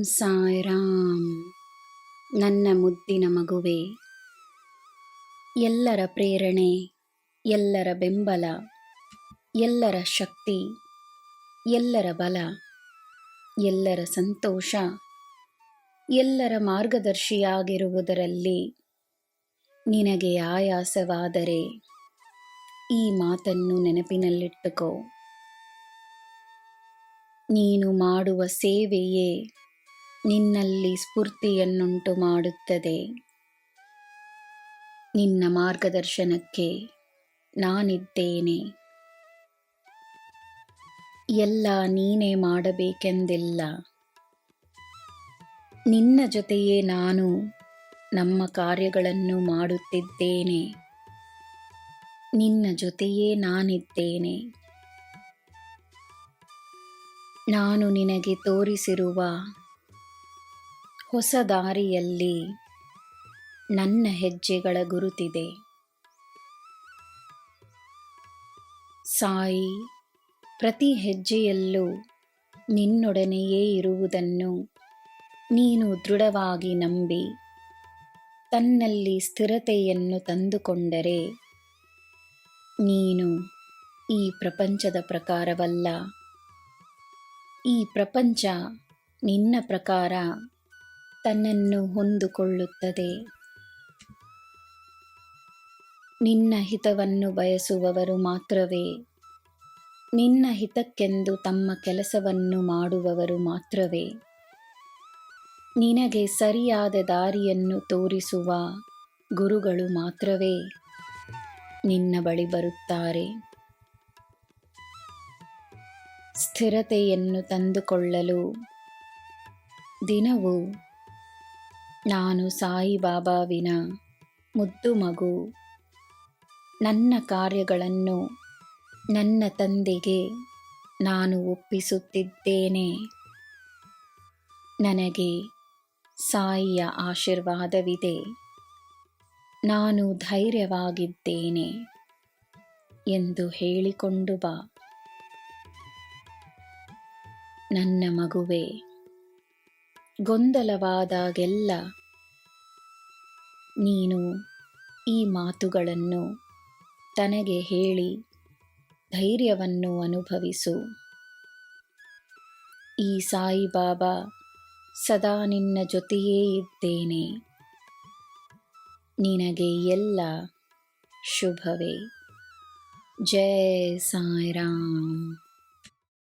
ಸಾಯಿರಾಮ್. ನನ್ನ ಮುದ್ದಿನ ಮಗುವೆ, ಎಲ್ಲರ ಪ್ರೇರಣೆ, ಎಲ್ಲರ ಬೆಂಬಲ, ಎಲ್ಲರ ಶಕ್ತಿ, ಎಲ್ಲರ ಬಲ, ಎಲ್ಲರ ಸಂತೋಷ, ಎಲ್ಲರ ಮಾರ್ಗದರ್ಶಿಯಾಗಿರುವುದರಲ್ಲಿ ನಿನಗೆ ಆಯಾಸವಾದರೆ ಈ ಮಾತನ್ನು ನೆನಪಿನಲ್ಲಿಟ್ಟುಕೋ. ನೀನು ಮಾಡುವ ಸೇವೆಯೇ ನಿನ್ನಲ್ಲಿ ಸ್ಫೂರ್ತಿಯನ್ನುಂಟು ಮಾಡುತ್ತದೆ. ನಿನ್ನ ಮಾರ್ಗದರ್ಶನಕ್ಕೆ ನಾನಿದ್ದೇನೆ. ಎಲ್ಲ ನೀನೇ ಮಾಡಬೇಕೆಂದಿಲ್ಲ. ನಿನ್ನ ಜೊತೆಯೇ ನಾನು ನಮ್ಮ ಕಾರ್ಯಗಳನ್ನು ಮಾಡುತ್ತಿದ್ದೇನೆ. ನಿನ್ನ ಜೊತೆಯೇ ನಾನಿದ್ದೇನೆ. ನಾನು ನಿನಗೆ ತೋರಿಸಿರುವ ಹೊಸ ದಾರಿಯಲ್ಲಿ ನನ್ನ ಹೆಜ್ಜೆಗಳ ಗುರುತಿದೆ. ಸಾಯಿ ಪ್ರತಿ ಹೆಜ್ಜೆಯಲ್ಲೂ ನಿನ್ನೊಡನೆಯೇ ಇರುವುದನ್ನು ನೀನು ದೃಢವಾಗಿ ನಂಬಿ ತನ್ನಲ್ಲಿ ಸ್ಥಿರತೆಯನ್ನು ತಂದುಕೊಂಡರೆ ನೀನು ಈ ಪ್ರಪಂಚದ ಪ್ರಕಾರವಲ್ಲ, ಈ ಪ್ರಪಂಚ ನಿನ್ನ ಪ್ರಕಾರ ತನ್ನನ್ನು ಹೊಂದಿಕೊಳ್ಳುತ್ತದೆ. ನಿನ್ನ ಹಿತವನ್ನು ಬಯಸುವವರು ಮಾತ್ರವೇ, ನಿನ್ನ ಹಿತಕ್ಕೆಂದು ತಮ್ಮ ಕೆಲಸವನ್ನು ಮಾಡುವವರು ಮಾತ್ರವೇ, ನಿನಗೆ ಸರಿಯಾದ ದಾರಿಯನ್ನು ತೋರಿಸುವ ಗುರುಗಳು ಮಾತ್ರವೇ ನಿನ್ನ ಬಳಿ ಬರುತ್ತಾರೆ. ಸ್ಥಿರತೆಯನ್ನು ತಂದುಕೊಳ್ಳಲು ದಿನವೂ ನಾನು ಸಾಯಿಬಾಬಾವಿನ ಮುದ್ದು ಮಗು, ನನ್ನ ಕಾರ್ಯಗಳನ್ನು ನನ್ನ ತಂದೆಗೆ ನಾನು ಒಪ್ಪಿಸುತ್ತಿದ್ದೇನೆ. ನನಗೆ ಸಾಯಿಯ ಆಶೀರ್ವಾದವಿದೆ. ನಾನು ಧೈರ್ಯವಾಗಿದ್ದೇನೆ ಎಂದು ಹೇಳಿಕೊಂಡು ಬಾ. ನನ್ನ ಮಗುವೆ, ಗೊಂದಲವಾದಾಗೆಲ್ಲ ನೀನು ಈ ಮಾತುಗಳನ್ನು ತನಗೆ ಹೇಳಿ ಧೈರ್ಯವನ್ನು ಅನುಭವಿಸು. ಈ ಸಾಯಿಬಾಬಾ ಸದಾ ನಿನ್ನ ಜೊತೆಯೇ ಇದ್ದೇನೆ. ನಿನಗೆ ಎಲ್ಲ ಶುಭವೇ. ಜೈ ಸಾಯಿರಾಮ್.